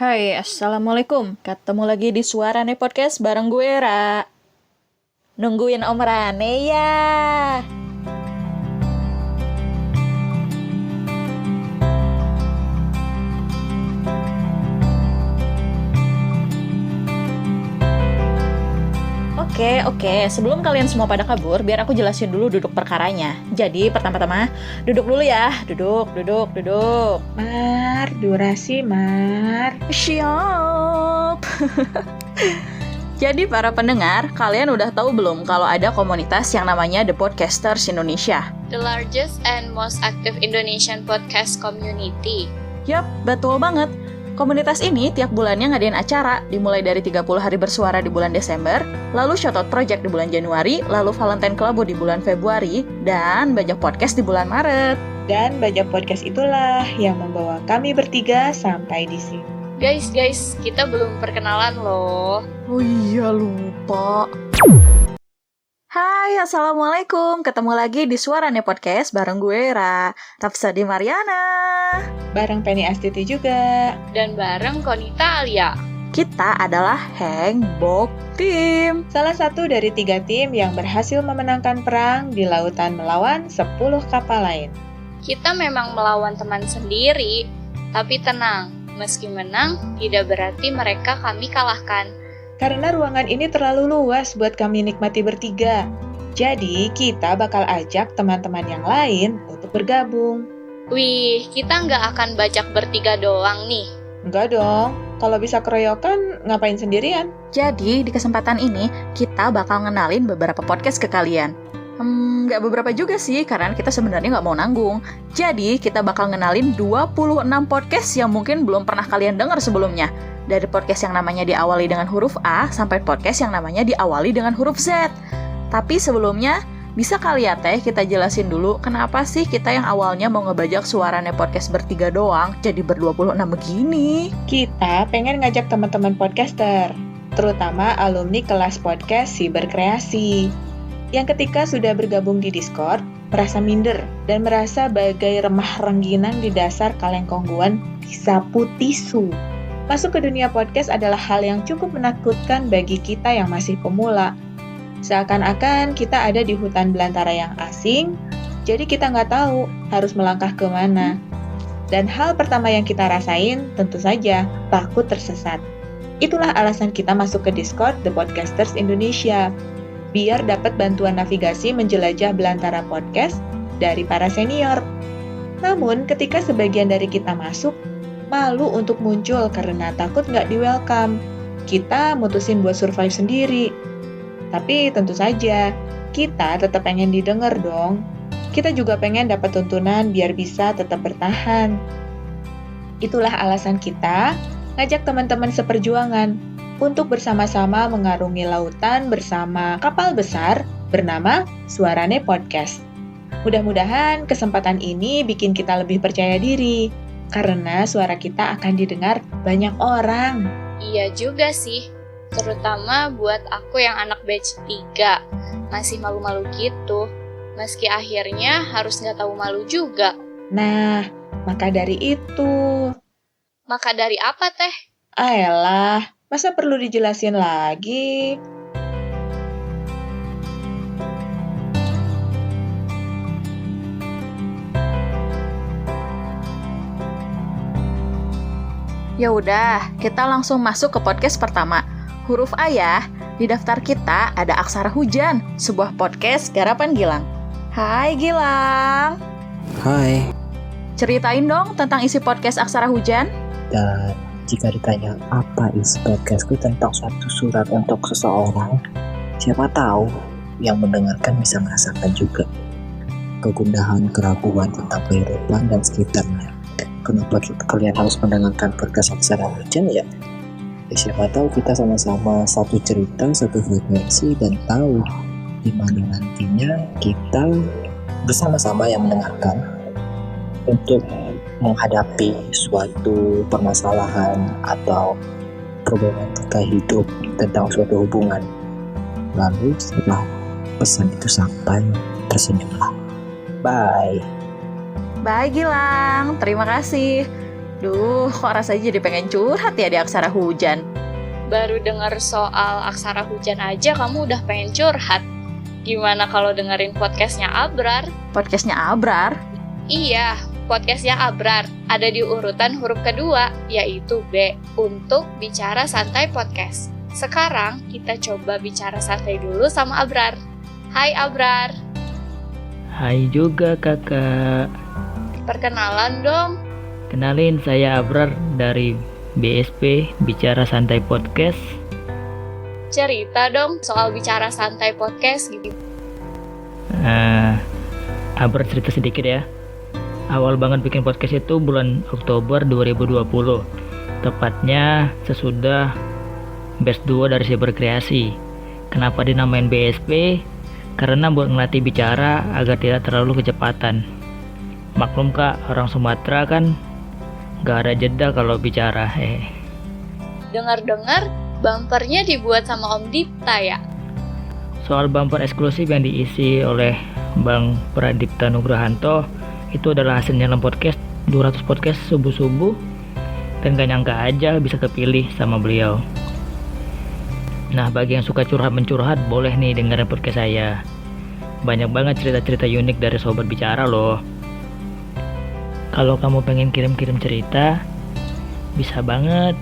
Hai, Assalamualaikum. Ketemu lagi di Suara Nih Podcast bareng gue, Ra. Nungguin Om Rane ya. Oke. Sebelum kalian semua pada kabur, biar aku jelasin dulu duduk perkaranya. Jadi, pertama-tama, duduk dulu ya. Duduk. Mar, durasi Mar. Siap. Jadi para pendengar, kalian udah tahu belum kalau ada komunitas yang namanya The Podcasters Indonesia? The largest and most active Indonesian podcast community. Yap, betul banget. Komunitas ini tiap bulannya ngadain acara, dimulai dari 30 hari bersuara di bulan Desember, lalu Shoutout Project di bulan Januari, lalu Valentine Club di bulan Februari, dan Bajak Podcast di bulan Maret. Dan Bajak Podcast itulah yang membawa kami bertiga sampai di sini. Guys, kita belum perkenalan loh. Oh iya, lupa. Hai, Assalamualaikum. Ketemu lagi di Suara Nih Podcast bareng gue, Rafsadi Mariana. Bareng Penny Astuti juga. Dan bareng Konita Alia. Kita adalah Hangbok Team. Salah satu dari 3 tim yang berhasil memenangkan perang di lautan melawan 10 kapal lain. Kita memang melawan teman sendiri, tapi tenang, meski menang, tidak berarti mereka kami kalahkan. Karena ruangan ini terlalu luas buat kami nikmati bertiga. Jadi, kita bakal ajak teman-teman yang lain untuk bergabung. Wih, kita nggak akan bajak bertiga doang nih. Enggak dong, kalau bisa keroyokan, ngapain sendirian? Jadi, di kesempatan ini, kita bakal ngenalin beberapa podcast ke kalian. Nggak beberapa juga sih, karena kita sebenarnya nggak mau nanggung. Jadi, kita bakal ngenalin 26 podcast yang mungkin belum pernah kalian dengar sebelumnya. Dari podcast yang namanya diawali dengan huruf A, sampai podcast yang namanya diawali dengan huruf Z. Tapi sebelumnya, bisa kali ya Teh kita jelasin dulu kenapa sih kita yang awalnya mau ngebajak suaranya podcast bertiga doang jadi ber-26 begini? Kita pengen ngajak teman-teman podcaster, terutama alumni kelas podcast Siberkreasi, yang ketika sudah bergabung di Discord, merasa minder dan merasa bagai remah rengginang di dasar kaleng kongguan disapu tisu. Masuk ke dunia podcast adalah hal yang cukup menakutkan bagi kita yang masih pemula. Seakan-akan kita ada di hutan belantara yang asing, jadi kita nggak tahu harus melangkah ke mana. Dan hal pertama yang kita rasain tentu saja takut tersesat. Itulah alasan kita masuk ke Discord The Podcasters Indonesia, biar dapat bantuan navigasi menjelajah belantara podcast dari para senior. Namun ketika sebagian dari kita masuk, malu untuk muncul karena takut nggak di-welcome. Kita mutusin buat survive sendiri. Tapi tentu saja, kita tetap pengen didengar dong. Kita juga pengen dapat tuntunan biar bisa tetap bertahan. Itulah alasan kita ngajak teman-teman seperjuangan untuk bersama-sama mengarungi lautan bersama kapal besar bernama Suara Nih Podcast. Mudah-mudahan kesempatan ini bikin kita lebih percaya diri, karena suara kita akan didengar banyak orang. Iya juga sih, terutama buat aku yang anak batch 3, masih malu-malu gitu. Meski akhirnya harus nggak tahu malu juga. Nah, maka dari itu... Maka dari apa, Teh? Ayolah, masa perlu dijelasin lagi? Ya udah, kita langsung masuk ke podcast pertama. Huruf A ya. Di daftar kita ada Aksara Hujan, sebuah podcast garapan Gilang. Hai Gilang. Hai. Ceritain dong tentang isi podcast Aksara Hujan. Dan jika ditanya apa isi podcastku tentang suatu surat untuk seseorang, siapa tahu yang mendengarkan bisa merasakan juga kegundahan, keraguan tentang kehidupan dan sekitarnya. Kenapa kalian harus mendengarkan podcast Aksara Hujan ya? Siapa tahu kita sama-sama satu cerita, satu frekuensi, dan tahu di mana nantinya kita bersama-sama yang mendengarkan untuk menghadapi suatu permasalahan atau problematika hidup tentang suatu hubungan. Lalu setelah pesan itu sampai, tersenyumlah. Bye. Bye Gilang, terima kasih. Duh, kok rasanya jadi pengen curhat ya di Aksara Hujan. Baru dengar soal Aksara Hujan aja kamu udah pengen curhat. Gimana kalau dengerin podcastnya Abrar? Podcastnya Abrar? Iya, podcastnya Abrar. Ada di urutan huruf kedua, yaitu B, untuk Bicara Santai Podcast. Sekarang kita coba bicara santai dulu sama Abrar. Hai Abrar. Hai juga kakak. Perkenalan dong. Kenalin, saya Abrar dari BSP Bicara Santai Podcast. Cerita dong soal Bicara Santai Podcast gitu. Abrar cerita sedikit ya. Awal banget bikin podcast itu bulan Oktober 2020. Tepatnya sesudah batch 2 dari Cyberkreasi. Kenapa dinamain BSP? Karena buat ngelatih bicara agar tidak terlalu kecepatan. Maklum kak, orang Sumatera kan gak ada jeda kalau bicara. Dengar-dengar bumpernya dibuat sama Om Dipta ya? Soal bumper eksklusif yang diisi oleh Bang Pradipta Nugrahanto, itu adalah hasilnya dalam podcast 200 podcast subuh-subuh, dan gak nyangka aja bisa kepilih sama beliau. Nah, bagi yang suka curhat-mencurhat, boleh nih dengerin podcast saya. Banyak banget cerita-cerita unik dari sobat bicara loh. Kalau kamu pengen kirim-kirim cerita, bisa banget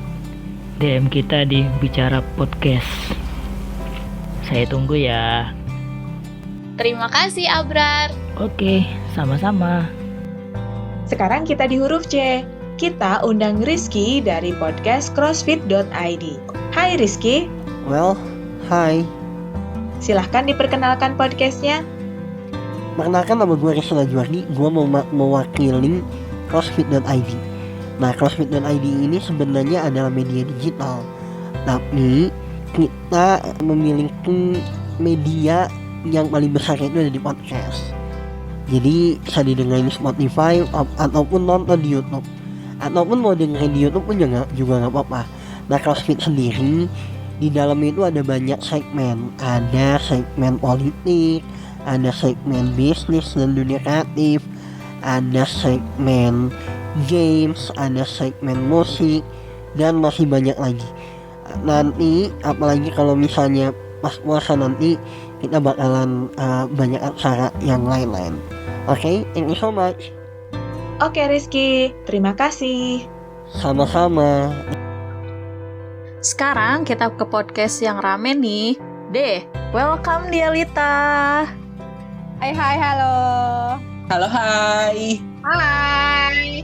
DM kita di Bicara Podcast. Saya tunggu ya. Terima kasih Abrar. Oke, sama-sama. Sekarang kita di huruf C. Kita undang Rizky dari podcast crossfit.id. Hai Rizky. Well, hai. Silahkan diperkenalkan podcastnya. Perkenalkan, nama gue Rizky Najwardi. Gue mewakili crossfit.id. Nah, crossfit.id ini sebenarnya adalah media digital, tapi kita memiliki media yang paling besar itu ada di podcast. Jadi bisa didengar di Spotify ataupun nonton di YouTube, ataupun mau dengerin di YouTube pun juga nggak apa-apa. Nah, CrossFit sendiri di dalam itu ada banyak segmen. Ada segmen politik, ada segmen bisnis dan dunia kreatif, ada segmen games, ada segmen musik, dan masih banyak lagi. Nanti apalagi kalau misalnya pas puasa nanti kita bakalan banyak acara yang lain-lain. Oke, thank you so much. Oke Rizky, terima kasih. Sama-sama. Sekarang kita ke podcast yang rame nih. Welcome Dialita. Hai, halo. Halo, hai. Hai.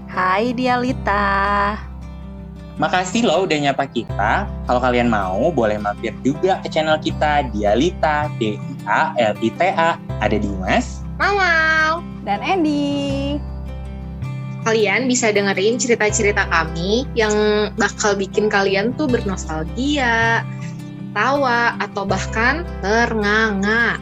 Hai Dialita. Makasih loh udah nyapa kita. Kalau kalian mau, boleh mampir juga ke channel kita, Dialita, Dialita. Ada Dimas, Mau. Dan Andy. Kalian bisa dengerin cerita-cerita kami yang bakal bikin kalian tuh bernostalgia, tawa, atau bahkan ternganga.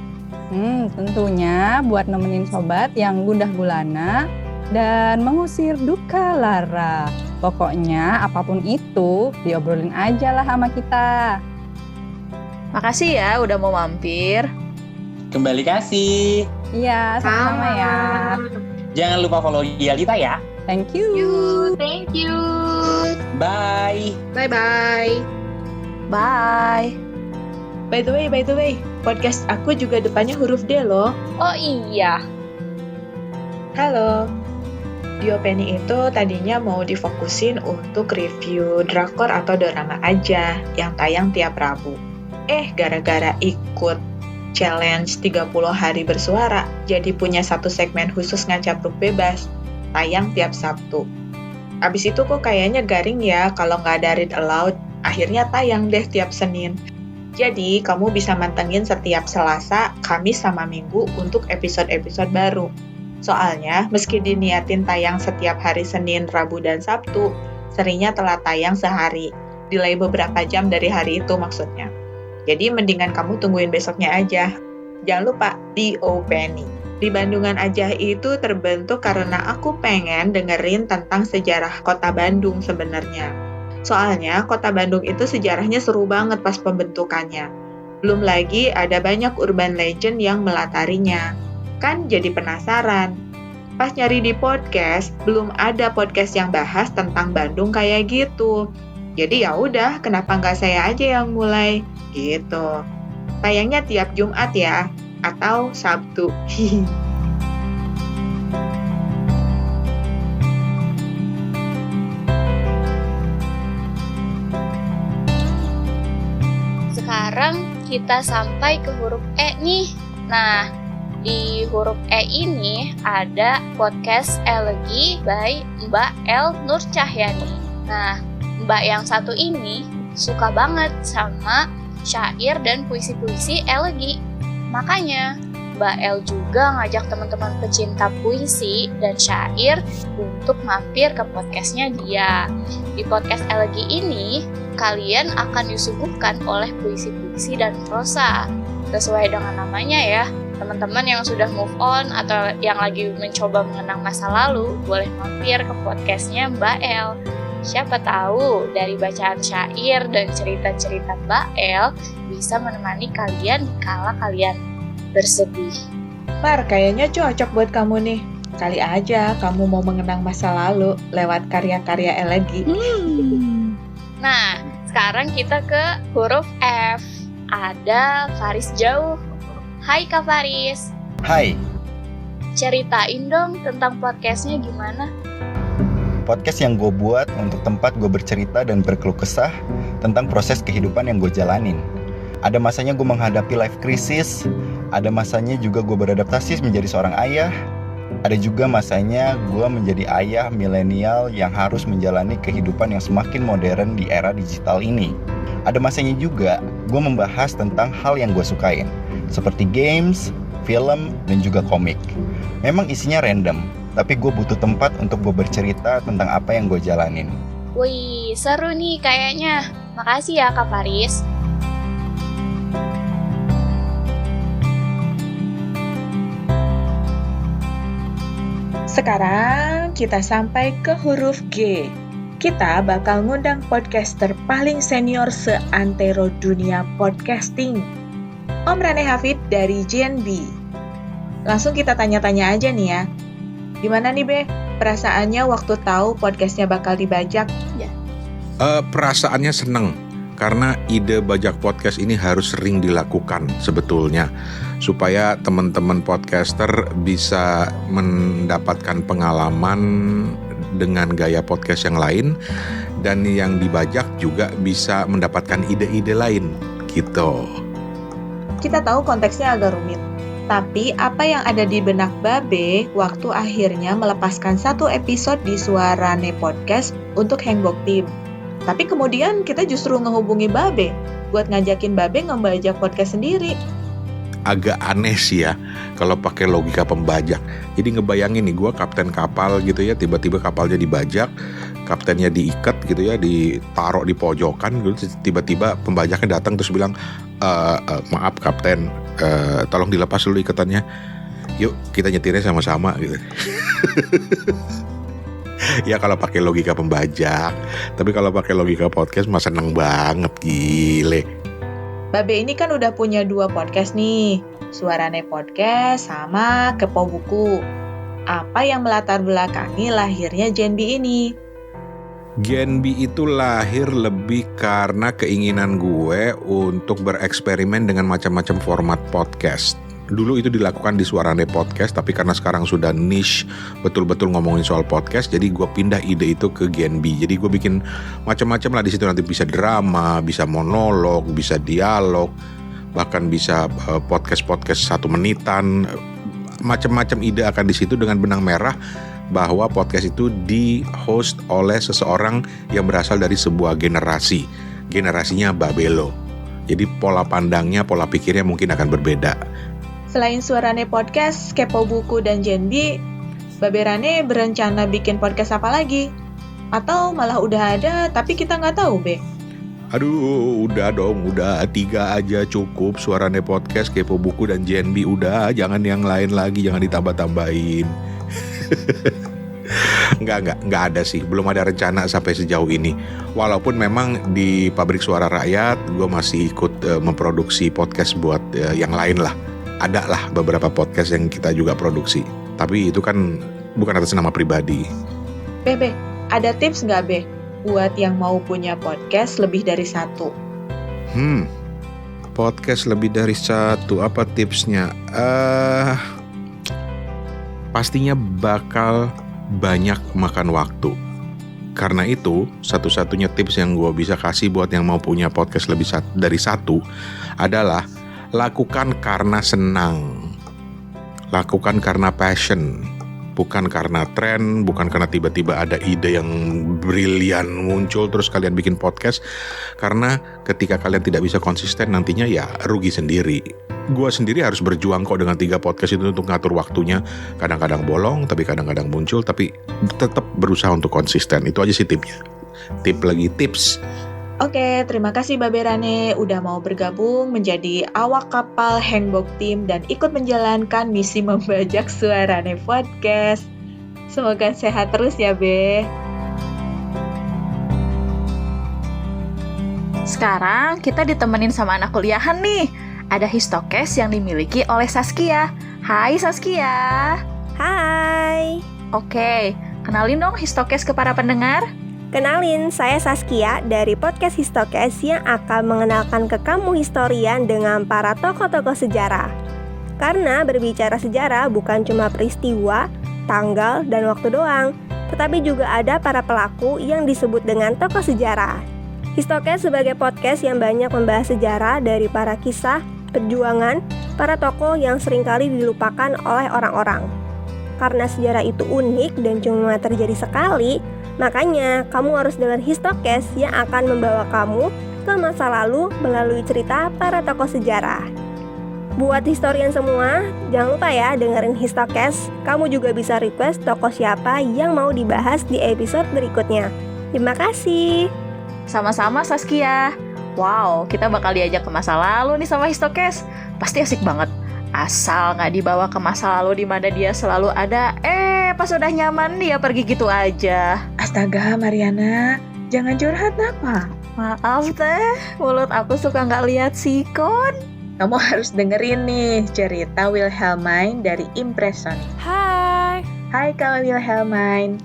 Tentunya buat nemenin sobat yang gundah gulana dan mengusir duka lara. Pokoknya apapun itu, diobrolin aja lah sama kita. Makasih ya udah mau mampir. kembali kasih. Iya, sama-sama ya. Jangan lupa follow Dialita ya. Thank you. Thank you. Bye. Bye-bye. Bye. By the way, podcast aku juga depannya huruf D loh. Oh iya. Halo. Diopeni itu tadinya mau difokusin untuk review drakor atau drama aja yang tayang tiap Rabu. Gara-gara ikut challenge 30 hari bersuara, jadi punya satu segmen khusus ngacapruk bebas, tayang tiap Sabtu. Abis itu kok kayaknya garing ya kalau nggak ada read aloud, akhirnya tayang deh tiap Senin. Jadi, kamu bisa mantengin setiap Selasa, Kamis, sama Minggu untuk episode-episode baru. Soalnya, meski diniatin tayang setiap hari Senin, Rabu, dan Sabtu, seringnya telat tayang sehari, delay beberapa jam dari hari itu maksudnya. Jadi, mendingan kamu tungguin besoknya aja. Jangan lupa, Diopeni. Di Bandungan Aja itu terbentuk karena aku pengen dengerin tentang sejarah kota Bandung sebenarnya. Soalnya, kota Bandung itu sejarahnya seru banget pas pembentukannya. Belum lagi ada banyak urban legend yang melatarinya. Kan jadi penasaran. Pas nyari di podcast, belum ada podcast yang bahas tentang Bandung kayak gitu. Jadi ya udah, kenapa nggak saya aja yang mulai gitu. Tayangnya tiap Jumat ya, atau Sabtu. Sekarang kita sampai ke huruf E nih. Nah, di huruf E ini ada podcast Elegi by Mbak El Nur Cahyani. Nah, Mbak yang satu ini suka banget sama syair dan puisi-puisi elegi. Makanya Mbak El juga ngajak teman-teman pecinta puisi dan syair untuk mampir ke podcastnya dia. Di podcast elegi ini, kalian akan disuguhkan oleh puisi-puisi dan prosa. Sesuai dengan namanya ya, teman-teman yang sudah move on atau yang lagi mencoba mengenang masa lalu, boleh mampir ke podcastnya Mbak El. Siapa tahu dari bacaan syair dan cerita-cerita Mbak El bisa menemani kalian kala kalian bersedih. Mar, kayaknya cocok buat kamu nih. Kali aja kamu mau mengenang masa lalu lewat karya-karya elegi. Nah, sekarang kita ke huruf F. Ada Faris Jauh. Hai Kak Faris. Hai, Ceritain dong tentang podcastnya gimana? podcast yang gue buat untuk tempat gue bercerita dan berkeluh kesah tentang proses kehidupan yang gue jalanin. Ada masanya gue menghadapi life crisis, ada masanya juga gue beradaptasi menjadi seorang ayah, ada juga masanya gue menjadi ayah milenial yang harus menjalani kehidupan yang semakin modern di era digital ini. Ada masanya juga gue membahas tentang hal yang gue sukain, seperti games, film, dan juga komik. Memang isinya random, tapi gue butuh tempat untuk gue bercerita tentang apa yang gue jalanin. Wih, seru nih kayaknya. Makasih ya Kak Faris. Sekarang kita sampai ke huruf G. Kita bakal ngundang podcaster paling senior seantero dunia podcasting, Om Rane Hafid dari JNB. Langsung kita tanya-tanya aja nih ya. Gimana nih Be, perasaannya waktu tahu podcastnya bakal dibajak? Perasaannya seneng, karena ide bajak podcast ini harus sering dilakukan sebetulnya, supaya teman-teman podcaster bisa mendapatkan pengalaman dengan gaya podcast yang lain, dan yang dibajak juga bisa mendapatkan ide-ide lain gitu. Kita tahu konteksnya agak rumit, tapi apa yang ada di benak Babe waktu akhirnya melepaskan satu episode di Suarane Podcast untuk Hangbok Team. Tapi kemudian kita justru ngehubungi Babe buat ngajakin Babe ngebajak podcast sendiri. Agak aneh sih ya kalau pakai logika pembajak. Jadi ngebayangin nih, gue kapten kapal gitu ya, tiba-tiba kapalnya dibajak, kaptennya diikat gitu ya, ditaruh di pojokan gitu, tiba-tiba pembajaknya datang terus bilang, maaf kapten, tolong dilepas dulu ikatannya, yuk kita nyetirnya sama-sama gitu. Ya kalau pakai logika pembajak, tapi kalau pakai logika podcast mah seneng banget, gile. Babe ini kan udah punya 2 podcast nih, Suarane Podcast sama Kepo Buku. Apa yang melatar belakangi lahirnya JNB ini? JNB itu lahir lebih karena keinginan gue untuk bereksperimen dengan macam-macam format podcast. Dulu itu dilakukan di Suarane Podcast, tapi karena sekarang sudah niche betul-betul ngomongin soal podcast, jadi gue pindah ide itu ke JNB. Jadi gue bikin macam-macam lah di situ, nanti bisa drama, bisa monolog, bisa dialog, bahkan bisa podcast-podcast 1 menitan. Macam-macam ide akan di situ dengan benang merah bahwa podcast itu di-host oleh seseorang yang berasal dari sebuah generasi. Generasinya Babelo. Jadi pola pandangnya, pola pikirnya mungkin akan berbeda. Selain Suarane Podcast, Kepo Buku, dan JNB, Babe Rane berencana bikin podcast apa lagi? Atau malah udah ada tapi kita nggak tahu, Be? Aduh, udah dong, udah 3 aja cukup. Suarane Podcast, Kepo Buku, dan JNB udah, jangan yang lain lagi, jangan ditambah-tambahin. Nggak ada sih, belum ada rencana sampai sejauh ini. Walaupun memang di Pabrik Suara Rakyat, gue masih ikut memproduksi podcast buat yang lain lah. Ada lah beberapa podcast yang kita juga produksi. Tapi itu kan bukan atas nama pribadi. Be, ada tips nggak Be buat yang mau punya podcast lebih dari satu? Podcast lebih dari satu, apa tipsnya? Pastinya bakal banyak makan waktu. Karena itu, satu-satunya tips yang gue bisa kasih buat yang mau punya podcast lebih dari satu adalah lakukan karena senang. Lakukan karena passion. Bukan karena tren, bukan karena tiba-tiba ada ide yang brilian muncul terus kalian bikin podcast. Karena ketika kalian tidak bisa konsisten nantinya ya rugi sendiri. Gue sendiri harus berjuang kok dengan 3 podcast itu untuk ngatur waktunya. Kadang-kadang bolong, tapi kadang-kadang muncul, tapi tetap berusaha untuk konsisten. Itu aja sih tipnya. Tips. Oke, terima kasih Babe Rane udah mau bergabung menjadi awak kapal Hanbok Team dan ikut menjalankan misi membajak Suarane Podcast. Semoga sehat terus ya, Be. Sekarang kita ditemenin sama anak kuliahan nih. Ada Histokes yang dimiliki oleh Saskia. Hai Saskia. Hai. Oke, kenalin dong Histokes ke para pendengar. Kenalin, saya Saskia dari podcast Histokes yang akan mengenalkan ke kamu historian dengan para tokoh-tokoh sejarah. Karena berbicara sejarah bukan cuma peristiwa, tanggal, dan waktu doang, tetapi juga ada para pelaku yang disebut dengan tokoh sejarah. Histokes sebagai podcast yang banyak membahas sejarah dari para kisah, perjuangan, para tokoh yang seringkali dilupakan oleh orang-orang. Karena sejarah itu unik dan cuma terjadi sekali, makanya kamu harus dengar Histokes yang akan membawa kamu ke masa lalu melalui cerita para tokoh sejarah. Buat historian semua, jangan lupa ya dengerin Histokes. Kamu juga bisa request tokoh siapa yang mau dibahas di episode berikutnya. Terima kasih. Sama-sama Saskia. Wow, kita bakal diajak ke masa lalu nih sama Histokes. Pasti asik banget. Asal nggak dibawa ke masa lalu di mana dia selalu ada, pas udah nyaman dia pergi gitu aja. Astaga, Mariana, jangan curhat apa? Maaf teh, mulut aku suka nggak lihat sikon. Kamu harus dengerin nih cerita Wilhelmine dari Impressonic. Hai. Hai Kak Wilhelmine.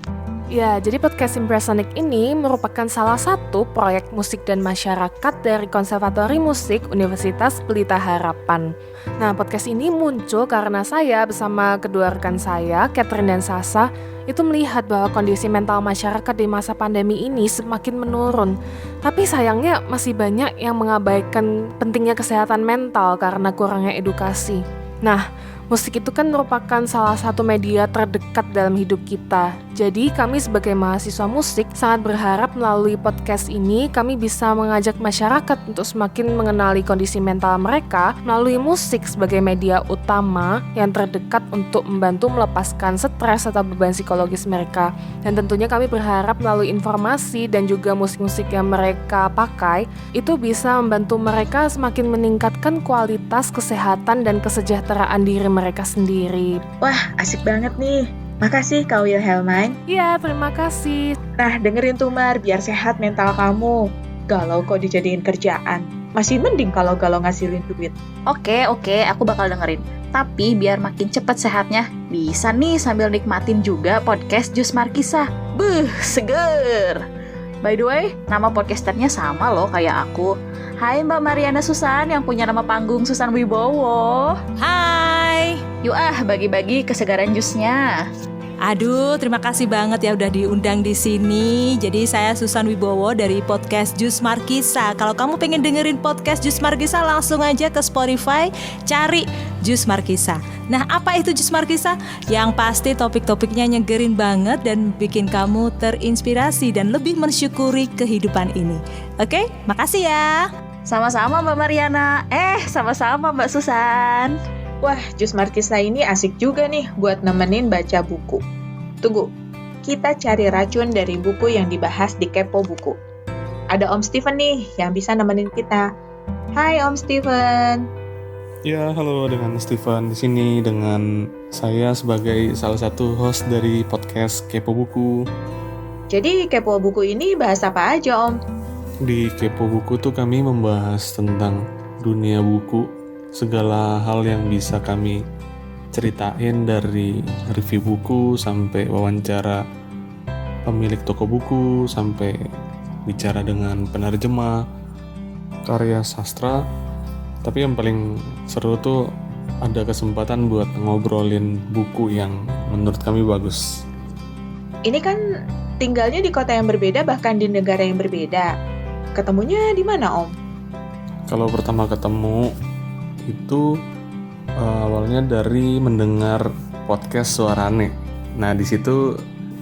Ya, jadi podcast Impressonic ini merupakan salah satu proyek musik dan masyarakat dari Konservatori Musik Universitas Pelita Harapan. Nah, podcast ini muncul karena saya bersama kedua rekan saya, Catherine dan Sasa, itu melihat bahwa kondisi mental masyarakat di masa pandemi ini semakin menurun. Tapi sayangnya masih banyak yang mengabaikan pentingnya kesehatan mental karena kurangnya edukasi. Nah, musik itu kan merupakan salah satu media terdekat dalam hidup kita. Jadi kami sebagai mahasiswa musik sangat berharap melalui podcast ini kami bisa mengajak masyarakat untuk semakin mengenali kondisi mental mereka melalui musik sebagai media utama yang terdekat untuk membantu melepaskan stres atau beban psikologis mereka. Dan tentunya kami berharap melalui informasi dan juga musik-musik yang mereka pakai itu bisa membantu mereka semakin meningkatkan kualitas kesehatan dan kesejahteraan diri mereka sendiri. Wah, asik banget nih. Makasih Kak Wilhelmine. Iya, terima kasih. Nah, dengerin tuh Mar, biar sehat mental kamu. Galau kok dijadiin kerjaan. Masih mending kalau galau ngasilin duit. Oke, aku bakal dengerin. Tapi biar makin cepet sehatnya, bisa nih sambil nikmatin juga podcast Jus Markisa. Buh, seger. By the way, nama podcasternya sama loh kayak aku. Hai Mbak Mariana Susan yang punya nama panggung Susan Wibowo. Hai. Yuk bagi-bagi kesegaran jusnya. Aduh, terima kasih banget ya udah diundang di sini. Jadi saya Susan Wibowo dari podcast Jus Markisa. Kalau kamu pengen dengerin podcast Jus Markisa, langsung aja ke Spotify, cari Jus Markisa. Nah, apa itu Jus Markisa? Yang pasti topik-topiknya nyegerin banget dan bikin kamu terinspirasi dan lebih mensyukuri kehidupan ini. Oke, makasih ya. Sama-sama Mbak Mariana. Sama-sama Mbak Susan. Wah, Jus Markisa ini asik juga nih buat nemenin baca buku. Tunggu, kita cari racun dari buku yang dibahas di Kepo Buku. Ada Om Steven nih yang bisa nemenin kita. Hai Om Steven. Ya, halo, dengan Steven di sini dengan saya sebagai salah satu host dari podcast Kepo Buku. Jadi Kepo Buku ini bahas apa aja Om? Di Kepo Buku tuh kami membahas tentang dunia buku, segala hal yang bisa kami ceritain dari review buku sampai wawancara pemilik toko buku sampai bicara dengan penerjemah karya sastra. Tapi yang paling seru tuh ada kesempatan buat ngobrolin buku yang menurut kami bagus. Ini kan tinggalnya di kota yang berbeda, bahkan di negara yang berbeda. Ketemunya di mana, Om? Kalau pertama ketemu itu awalnya dari mendengar podcast Suarane. Nah, di situ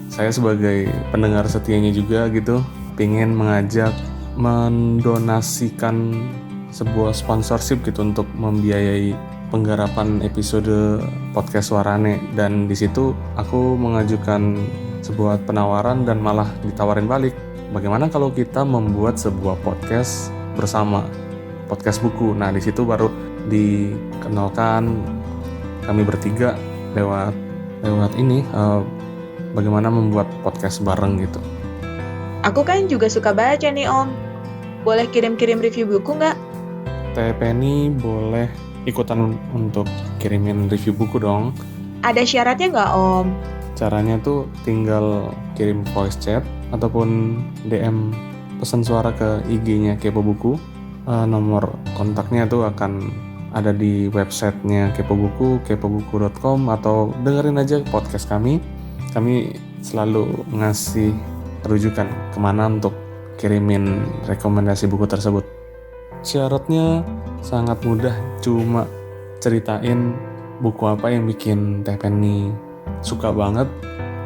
saya sebagai pendengar setianya juga gitu, pengen mengajak mendonasikan sebuah sponsorship gitu untuk membiayai penggarapan episode podcast Suarane. Dan di situ aku mengajukan sebuah penawaran dan malah ditawarin balik. Bagaimana kalau kita membuat sebuah podcast bersama, podcast buku. Nah, di situ baru dikenalkan kami bertiga lewat ini bagaimana membuat podcast bareng gitu. Aku kan juga suka baca nih, Om. Boleh kirim-kirim review buku nggak? Teh Penny boleh ikutan untuk kirimin review buku dong. Ada syaratnya nggak, Om? Caranya tuh tinggal kirim voice chat ataupun DM pesan suara ke IG-nya Kepo Buku. Nomor kontaknya tuh akan ada di websitenya Kepo Buku, kepobuku.com, atau dengerin aja podcast kami. Kami selalu ngasih rujukan kemana untuk kirimin rekomendasi buku tersebut. Syaratnya sangat mudah, cuma ceritain buku apa yang bikin Teh Penny suka banget,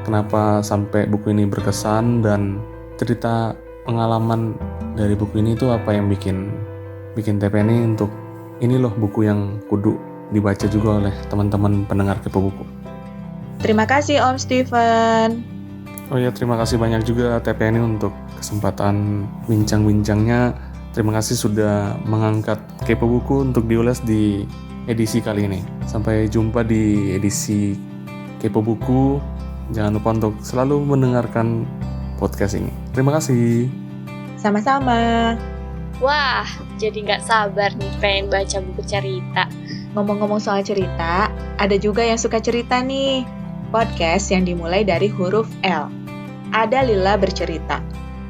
kenapa sampai buku ini berkesan, dan cerita pengalaman dari buku ini tuh apa yang bikin Teh Penny untuk ini loh buku yang kudu dibaca juga oleh teman-teman pendengar Kepo Buku. Terima kasih, Om Steven. Oh ya, terima kasih banyak juga Teh Penny untuk kesempatan bincang-bincangnya. Terima kasih sudah mengangkat Kepo Buku untuk diulas di edisi kali ini. Sampai jumpa di edisi Kepo Buku. Jangan lupa untuk selalu mendengarkan podcast ini. Terima kasih. Sama-sama. Wah, jadi nggak sabar nih pengen baca buku cerita. Ngomong-ngomong soal cerita, ada juga yang suka cerita nih. Podcast yang dimulai dari huruf L. Ada Lila bercerita.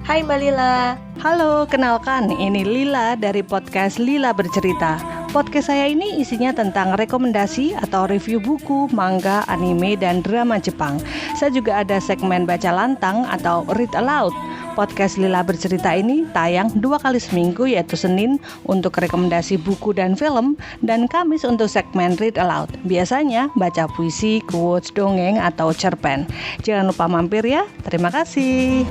Hai Mbak Lila. Halo, kenalkan, ini Lila dari podcast Lila Bercerita. Podcast saya ini isinya tentang rekomendasi atau review buku, manga, anime, dan drama Jepang. Saya juga ada segmen baca lantang atau read aloud. Podcast Lila Bercerita ini tayang 2 kali seminggu, yaitu Senin untuk rekomendasi buku dan film, dan Kamis untuk segmen read aloud. Biasanya baca puisi, quotes, dongeng, atau cerpen. Jangan lupa mampir ya. Terima kasih.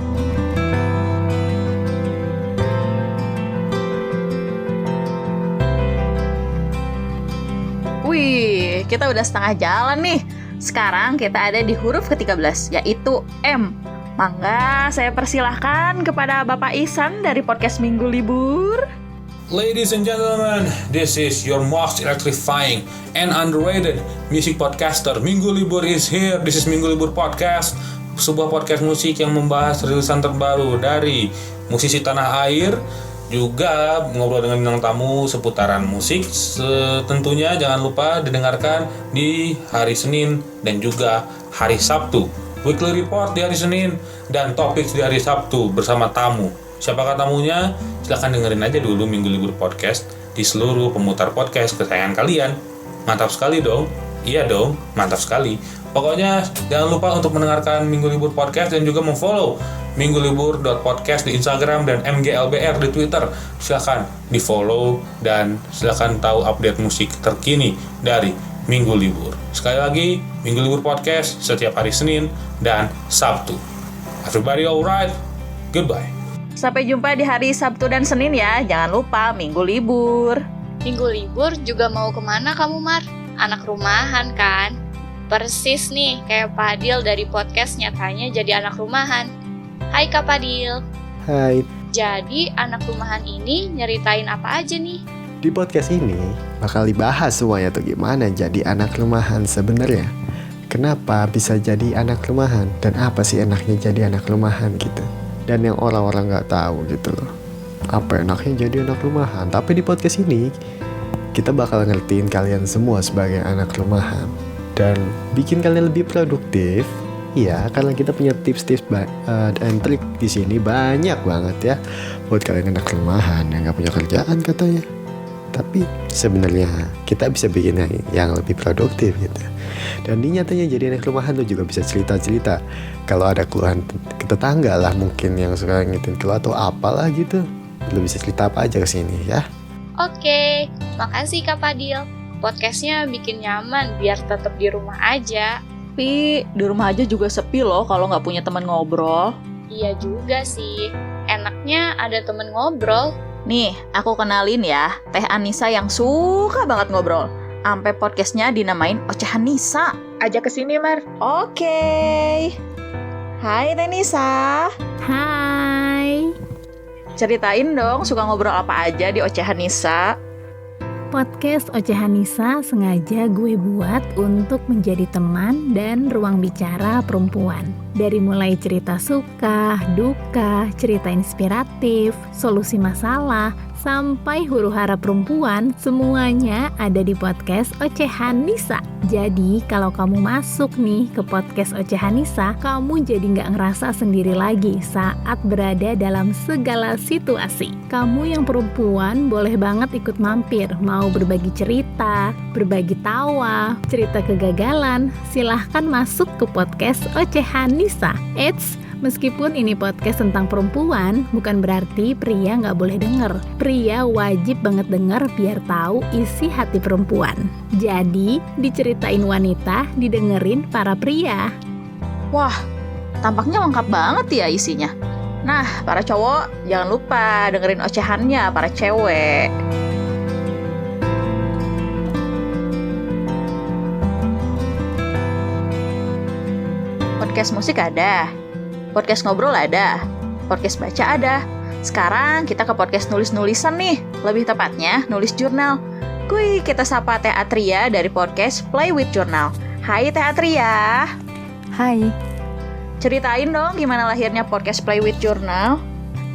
Wih, kita udah setengah jalan nih. Sekarang kita ada di huruf ke-13, yaitu M. Mangga, saya persilahkan kepada Bapak Ihsan dari podcast Minggu Libur. Ladies and gentlemen, this is your most electrifying and underrated music podcaster. Minggu Libur is here. This is Minggu Libur Podcast, sebuah podcast musik yang membahas rilisan terbaru dari musisi tanah air, juga ngobrol dengan bintang tamu seputaran musik. Tentunya jangan lupa didengarkan di hari Senin dan juga hari Sabtu. Weekly Report di hari Senin dan Topics di hari Sabtu bersama tamu. Siapakah tamunya? Silahkan dengerin aja dulu Minggu Libur Podcast di seluruh pemutar podcast kesayangan kalian. Mantap sekali dong. Iya dong, mantap sekali. Pokoknya jangan lupa untuk mendengarkan Minggu Libur Podcast dan juga memfollow minggulibur.podcast di Instagram dan MGLBR di Twitter. Silahkan di follow dan silahkan tahu update musik terkini dari Minggu Libur. Sekali lagi, Minggu Libur Podcast setiap hari Senin dan Sabtu. Everybody alright? Goodbye. Sampai jumpa di hari Sabtu dan Senin ya. Jangan lupa Minggu Libur. Minggu Libur juga mau kemana kamu, Mar? Anak rumahan kan? Persis nih kayak Padil dari podcast Nyatanya Jadi Anak Rumahan. Hai Kak Padil. Hai. Jadi anak rumahan ini nyeritain apa aja nih? Di podcast ini bakal dibahas semuanya tuh gimana jadi anak rumahan sebenarnya. Kenapa bisa jadi anak rumahan dan apa sih enaknya jadi anak rumahan gitu. Dan yang orang-orang nggak tahu gitu loh. Apa enaknya jadi anak rumahan? Tapi di podcast ini kita bakal ngertiin kalian semua sebagai anak rumahan. dan bikin kalian lebih produktif. Iya, karena kita punya tips-tips dan trik di sini banyak banget ya buat kalian anak rumahan yang nggak punya kerjaan katanya. Tapi sebenarnya kita bisa bikin yang lebih produktif gitu. Dan di nyatanya jadi anak rumahan tuh juga bisa cerita-cerita. Kalau ada keluhan ke tetangga lah mungkin yang suka ngitin keluar atau apalah gitu, lo bisa cerita apa aja ke sini ya. Oke, makasih Kak Fadil. Podcastnya bikin nyaman biar tetap di rumah aja. Tapi di rumah aja juga sepi loh kalau nggak punya teman ngobrol. Iya juga sih, enaknya ada temen ngobrol. Nih, aku kenalin ya, Teh Anissa yang suka banget ngobrol. Ampe podcastnya dinamain Ocehan Nisa. Ajak ke sini, Mar. Oke. Hai Teh Nisa. Hai. Ceritain dong suka ngobrol apa aja di Ocehan Nisa. Podcast Ocehan Nisa sengaja gue buat untuk menjadi teman dan ruang bicara perempuan. Dari mulai cerita suka, duka, cerita inspiratif, solusi masalah, sampai huru-hara perempuan, semuanya ada di podcast Ocehan Nisa. Jadi kalau kamu masuk nih ke podcast Ocehan Nisa, kamu jadi nggak ngerasa sendiri lagi saat berada dalam segala situasi. Kamu yang perempuan boleh banget ikut mampir, mau berbagi cerita, berbagi tawa, cerita kegagalan, silahkan masuk ke podcast Ocehan Nisa. Eits, meskipun ini podcast tentang perempuan, bukan berarti pria nggak boleh denger. Pria wajib banget denger biar tahu isi hati perempuan. Jadi, diceritain wanita, didengerin para pria. Wah, tampaknya lengkap banget ya isinya. Nah, para cowok, jangan lupa dengerin ocehannya para cewek. Podcast musik ada, podcast ngobrol ada, podcast baca ada. Sekarang kita ke podcast nulis-nulisan nih, lebih tepatnya nulis jurnal. Kuy, kita sapa Teh Atria dari podcast Play with Journal. Hai Teh Atria. Hai. Ceritain dong gimana lahirnya podcast Play with Journal.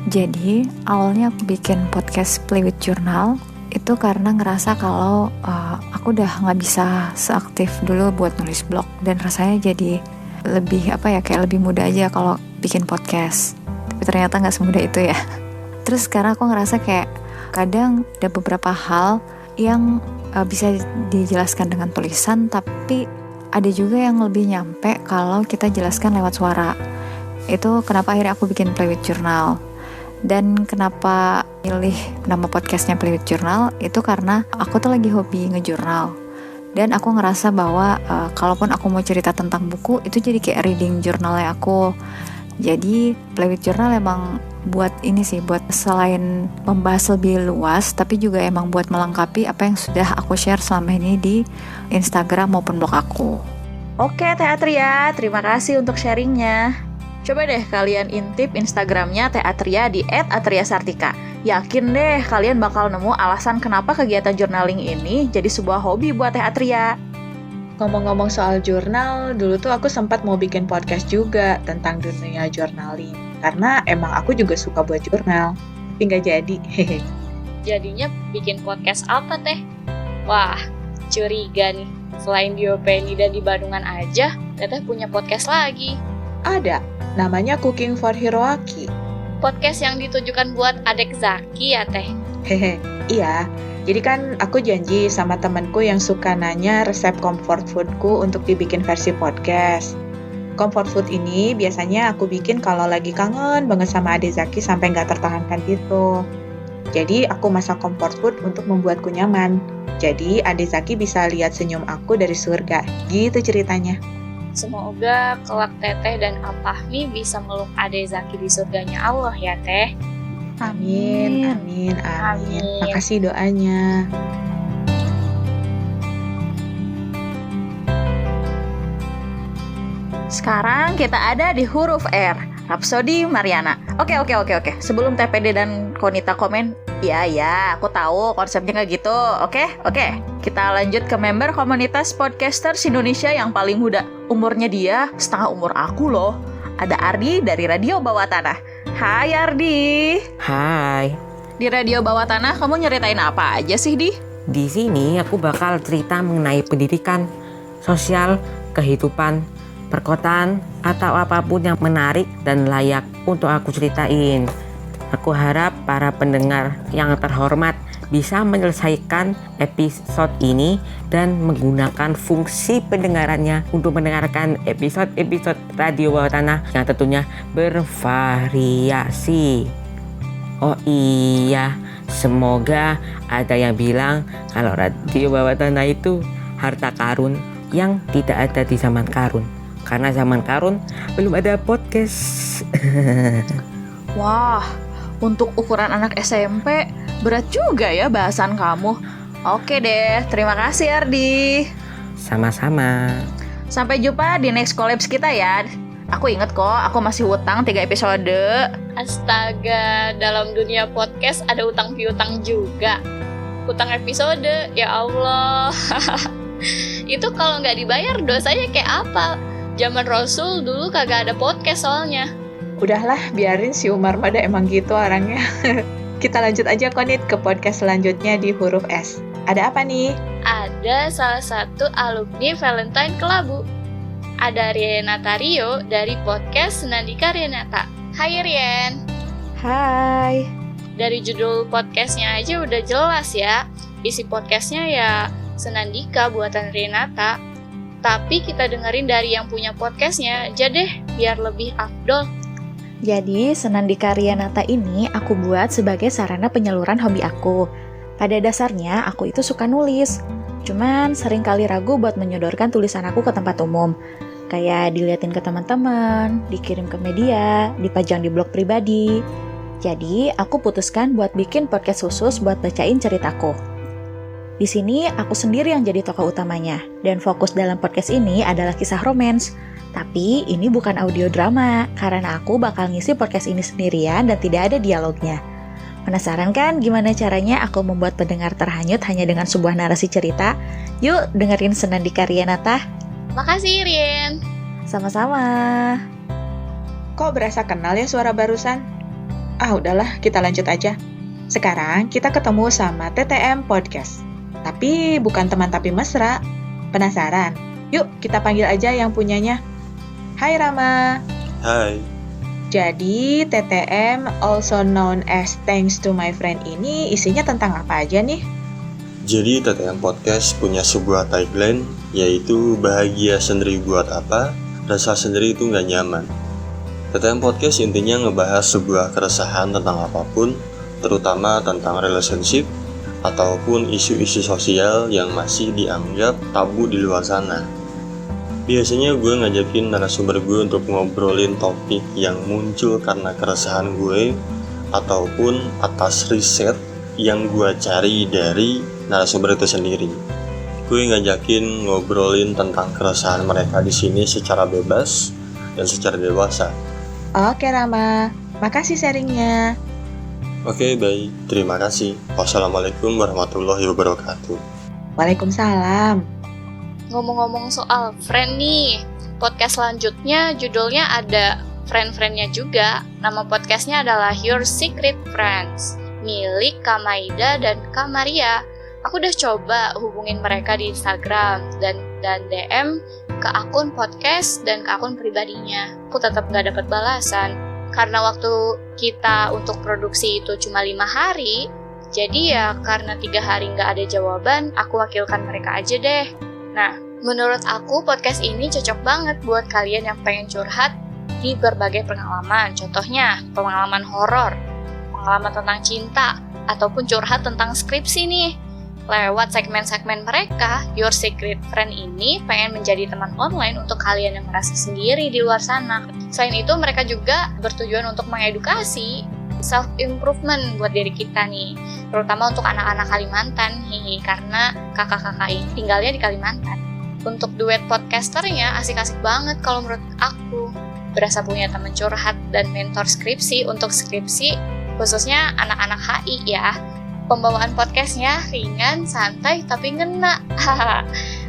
Jadi awalnya aku bikin podcast Play with Journal itu karena ngerasa kalau aku udah nggak bisa seaktif dulu buat nulis blog, dan rasanya jadi lebih kayak lebih mudah aja kalau bikin podcast. Tapi ternyata nggak semudah itu ya. Terus sekarang aku ngerasa kayak kadang ada beberapa hal yang bisa dijelaskan dengan tulisan, tapi ada juga yang lebih nyampe kalau kita jelaskan lewat suara. Itu kenapa akhirnya aku bikin Play with Journal. Dan kenapa pilih nama podcastnya Play with Journal, itu karena aku tuh lagi hobi ngejurnal. Dan aku ngerasa bahwa kalaupun aku mau cerita tentang buku, itu jadi kayak reading journalnya aku. Jadi Play with Journal emang buat ini sih, buat selain membahas lebih luas, tapi juga emang buat melengkapi apa yang sudah aku share selama ini di Instagram maupun blog aku. Oke Teh Atria, terima kasih untuk sharingnya. Coba deh kalian intip Instagramnya Teh Atria di @atriasartika. Yakin deh kalian bakal nemu alasan kenapa kegiatan journaling ini jadi sebuah hobi buat Teh Atria. Ngomong-ngomong soal jurnal, dulu tuh aku sempat mau bikin podcast juga tentang dunia journaling. Karena emang aku juga suka buat jurnal, tapi nggak jadi. Jadinya bikin podcast apa Teh? Wah, curiga nih. Selain di Openi dan di Bandungan aja, Teteh punya podcast lagi. Ada, namanya Cooking for Hiroaki. Podcast yang ditujukan buat adek Zaki ya Teh? Hehe, iya. Jadi kan aku janji sama temanku yang suka nanya resep comfort foodku untuk dibikin versi podcast. Comfort food ini biasanya aku bikin kalau lagi kangen banget sama adek Zaki sampai nggak tertahankan gitu. Jadi aku masak comfort food untuk membuatku nyaman. Jadi adek Zaki bisa lihat senyum aku dari surga. Gitu ceritanya. Semoga kelak Teteh dan Apahmi bisa meluk adek Zaki di surganya Allah ya Teh. Amin, amin, amin. Makasih doanya. Sekarang kita ada di huruf R, Rhapsody Mariana. Oke. Sebelum TPD dan Konita komen, ya, aku tahu konsepnya nggak gitu. Oke. Kita lanjut ke member komunitas podcasters Indonesia yang paling muda. Umurnya dia setengah umur aku loh. Ada Ardi dari Radio Bawah Tanah. Hai Ardi. Hai. Di Radio Bawah Tanah kamu nyeritain apa aja sih, Di? Di sini aku bakal cerita mengenai pendidikan. sosial, kehidupan, perkotaan, atau apapun yang menarik dan layak untuk aku ceritain. Aku harap para pendengar yang terhormat bisa menyelesaikan episode ini dan menggunakan fungsi pendengarannya untuk mendengarkan episode-episode Radio Bawah Tanah yang tentunya bervariasi. Oh iya, semoga ada yang bilang kalau Radio Bawah Tanah itu harta karun yang tidak ada di zaman karun. Karena zaman karun belum ada podcast. Wah, untuk ukuran anak SMP berat juga ya bahasan kamu. Oke deh, terima kasih Ardi. Sama-sama. Sampai jumpa di next collabs kita ya. Aku inget kok, aku masih utang 3 episode. Astaga, dalam dunia podcast ada utang piutang juga. Utang episode, ya Allah. Itu kalau nggak dibayar dosanya kayak apa? Zaman Rasul dulu kagak ada podcast soalnya. Udahlah, biarin si Umar pada emang gitu orangnya. Kita lanjut aja Konit ke podcast selanjutnya di huruf S. Ada apa nih? Ada salah satu alumni Valentine Kelabu. Ada Rienata Rio dari podcast Senandika Rienata. Hai Rien. Hai. Dari judul podcastnya aja udah jelas ya. Isi podcastnya ya Senandika buatan Rienata. Tapi kita dengerin dari yang punya podcastnya aja deh, biar lebih afdol. Jadi, Senandika Rienata ini aku buat sebagai sarana penyaluran hobi aku. Pada dasarnya, aku itu suka nulis. Cuman sering kali ragu buat menyodorkan tulisan aku ke tempat umum. Kayak diliatin ke teman-teman, dikirim ke media, dipajang di blog pribadi. Jadi, aku putuskan buat bikin podcast khusus buat bacain ceritaku. Di sini, aku sendiri yang jadi tokoh utamanya. Dan fokus dalam podcast ini adalah kisah romance. Tapi ini bukan audio drama, karena aku bakal ngisi podcast ini sendirian dan tidak ada dialognya. Penasaran kan gimana caranya aku membuat pendengar terhanyut hanya dengan sebuah narasi cerita? Yuk dengerin Senandika Rienata. Makasih Rien. Sama-sama. Kok berasa kenal ya suara barusan? Ah udahlah, kita lanjut aja. Sekarang kita ketemu sama TTM Podcast. Tapi bukan teman tapi mesra. Penasaran? Yuk kita panggil aja yang punyanya. Hai Rama. Hai. Jadi TTM, also known as Thanks to My Friend ini isinya tentang apa aja nih? Jadi TTM Podcast punya sebuah tagline, yaitu bahagia sendiri buat apa, rasa sendiri itu nggak nyaman. TTM Podcast intinya ngebahas sebuah keresahan tentang apapun, terutama tentang relationship, ataupun isu-isu sosial yang masih dianggap tabu di luar sana. Biasanya gue ngajakin narasumber gue untuk ngobrolin topik yang muncul karena keresahan gue ataupun atas riset yang gue cari dari narasumber itu sendiri. Gue ngajakin ngobrolin tentang keresahan mereka di sini secara bebas dan secara dewasa. Oke Rama, makasih sharingnya. Oke, baik. Terima kasih. Wassalamualaikum warahmatullahi wabarakatuh. Waalaikumsalam. Ngomong-ngomong soal friend nih, podcast selanjutnya judulnya ada friend-friendnya juga. Nama podcastnya adalah Your Secret Friends, milik Kak Maida dan Kak Maria. Aku udah coba hubungin mereka di Instagram dan DM ke akun podcast dan ke akun pribadinya. Aku tetap gak dapat balasan. Karena waktu kita untuk produksi itu cuma 5 hari, jadi ya karena 3 hari gak ada jawaban, aku wakilkan mereka aja deh. Nah, menurut aku podcast ini cocok banget buat kalian yang pengen curhat di berbagai pengalaman. Contohnya, pengalaman horor, pengalaman tentang cinta, ataupun curhat tentang skripsi nih. Lewat segmen-segmen mereka, Your Secret Friend ini pengen menjadi teman online untuk kalian yang merasa sendiri di luar sana. Selain itu, mereka juga bertujuan untuk mengedukasi self-improvement buat diri kita nih, terutama untuk anak-anak Kalimantan nih, karena kakak-kakak ini tinggalnya di Kalimantan. Untuk duet podcasternya asik-asik banget kalau menurut aku. Berasa punya teman curhat dan mentor skripsi untuk skripsi, khususnya anak-anak HI ya. Pembawaan podcastnya ringan, santai, tapi ngena.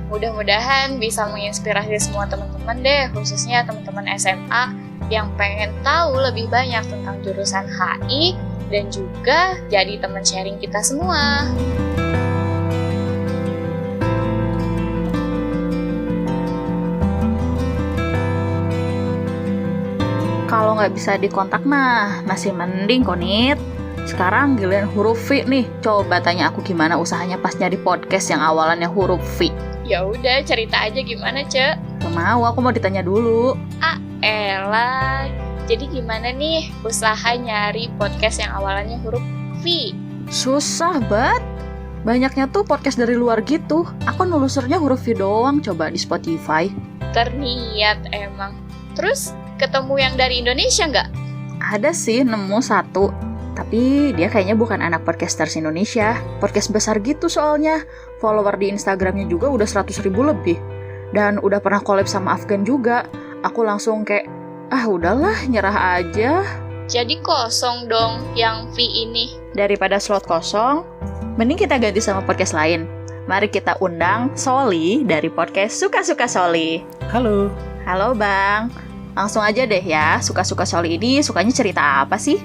Mudah-mudahan bisa menginspirasi semua teman-teman deh, khususnya teman-teman SMA yang pengen tahu lebih banyak tentang jurusan HI dan juga jadi teman sharing kita semua. Kalau nggak bisa dikontak mah masih mending Konit. Sekarang giliran huruf V nih. Coba tanya aku gimana usahanya pas nyari podcast yang awalannya huruf V. Ya udah, cerita aja gimana, Cek? Gak mau, aku mau ditanya dulu. Elah. Jadi gimana nih usaha nyari podcast yang awalannya huruf V? Susah banget. Banyaknya tuh podcast dari luar gitu. Aku nelusurnya huruf V doang coba di Spotify. Terniat emang. Terus ketemu yang dari Indonesia nggak? Ada sih, nemu satu. Tapi dia kayaknya bukan anak podcasters Indonesia. Podcast besar gitu soalnya. Follower di Instagramnya juga udah 100.000 lebih. Dan udah pernah collab sama Afgan juga. Aku langsung kayak, udahlah nyerah aja. Jadi kosong dong yang V ini. Daripada slot kosong, mending kita ganti sama podcast lain. Mari kita undang Soli dari podcast Suka-Suka Soli. Halo. Halo Bang. Langsung aja deh ya, Suka-Suka Soli ini sukanya cerita apa sih?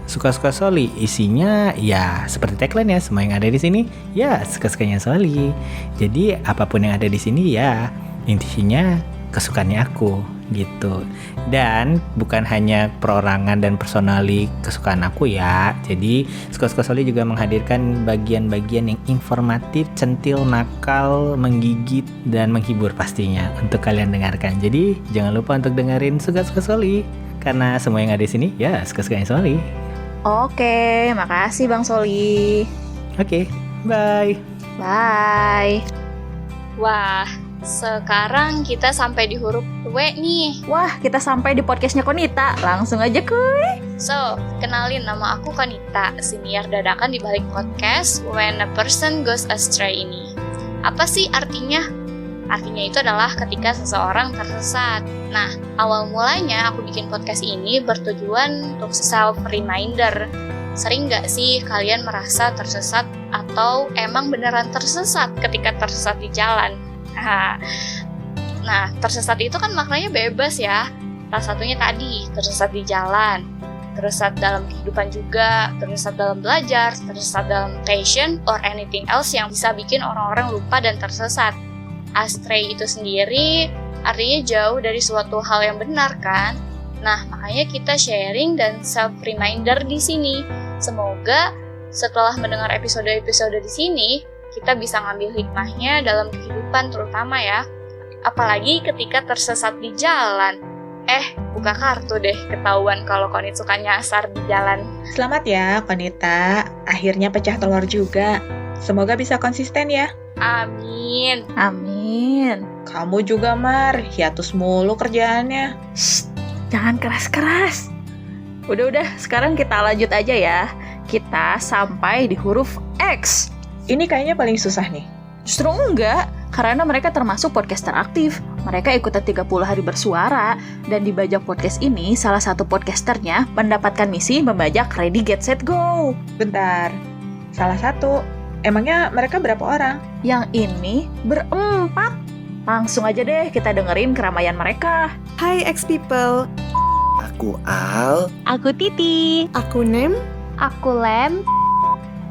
Suka-Suka Soli, isinya ya seperti tagline ya, semua yang ada di sini ya suka-sukanya Soli. Jadi apapun yang ada di sini ya intinya kesukaannya aku gitu. Dan bukan hanya perorangan dan personali kesukaan aku ya. Jadi Suka-Suka Soli juga menghadirkan bagian-bagian yang informatif, centil, nakal, menggigit dan menghibur pastinya untuk kalian dengarkan. Jadi jangan lupa untuk dengerin Suka-Suka Soli karena semua yang ada di sini ya suka-sukanya Soli. Oke, makasih Bang Soli. Oke, bye. Bye. Wah, sekarang kita sampai di huruf W nih. Wah, kita sampai di podcastnya Konita. Langsung aja kuy. So, kenalin, nama aku Konita, senior dadakan di balik podcast When a Person Goes Astray ini. Apa sih artinya? Artinya itu adalah ketika seseorang tersesat. Nah, awal mulanya aku bikin podcast ini bertujuan untuk self-reminder. Sering gak sih kalian merasa tersesat atau emang beneran tersesat ketika tersesat di jalan? Nah, tersesat itu kan maknanya bebas ya. Salah satunya tadi, tersesat di jalan, tersesat dalam kehidupan juga, tersesat dalam belajar, tersesat dalam passion, or anything else yang bisa bikin orang-orang lupa dan tersesat. Astray itu sendiri artinya jauh dari suatu hal yang benar kan? Nah, makanya kita sharing dan self-reminder di sini. Semoga setelah mendengar episode-episode di sini, kita bisa ngambil hikmahnya dalam kehidupan terutama ya. Apalagi ketika tersesat di jalan. Buka kartu deh, ketahuan kalau Konit suka nyasar di jalan. Selamat ya, Konita. Akhirnya pecah telur juga. Semoga bisa konsisten ya. Amin. Amin. Kamu juga, Mar. Hiatus mulu kerjaannya. Shh, jangan keras-keras. Udah, sekarang kita lanjut aja ya. Kita sampai di huruf X. Ini kayaknya paling susah nih. Justru enggak, karena mereka termasuk podcaster aktif. Mereka ikutan 30 hari bersuara. Dan di Bajak Podcast ini, salah satu podcasternya mendapatkan misi membajak Ready, Get, Set, Go. Bentar, salah satu. Emangnya mereka berapa orang? Yang ini berempat. Langsung aja deh kita dengerin keramaian mereka. Hai X-People. Aku Al. Aku Titi. Aku Nem. Aku Lem.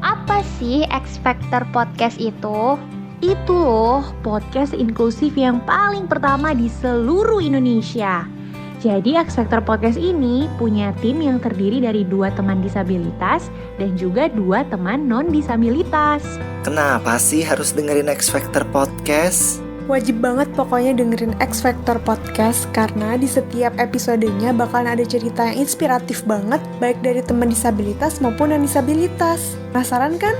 Apa sih X Factor Podcast itu? Itu loh podcast inklusif yang paling pertama di seluruh Indonesia. Jadi X Factor Podcast ini punya tim yang terdiri dari 2 teman disabilitas dan juga 2 teman non-disabilitas. Kenapa sih harus dengerin X Factor Podcast? Wajib banget pokoknya dengerin X Factor Podcast karena di setiap episodenya bakalan ada cerita yang inspiratif banget baik dari teman disabilitas maupun non-disabilitas. Penasaran kan?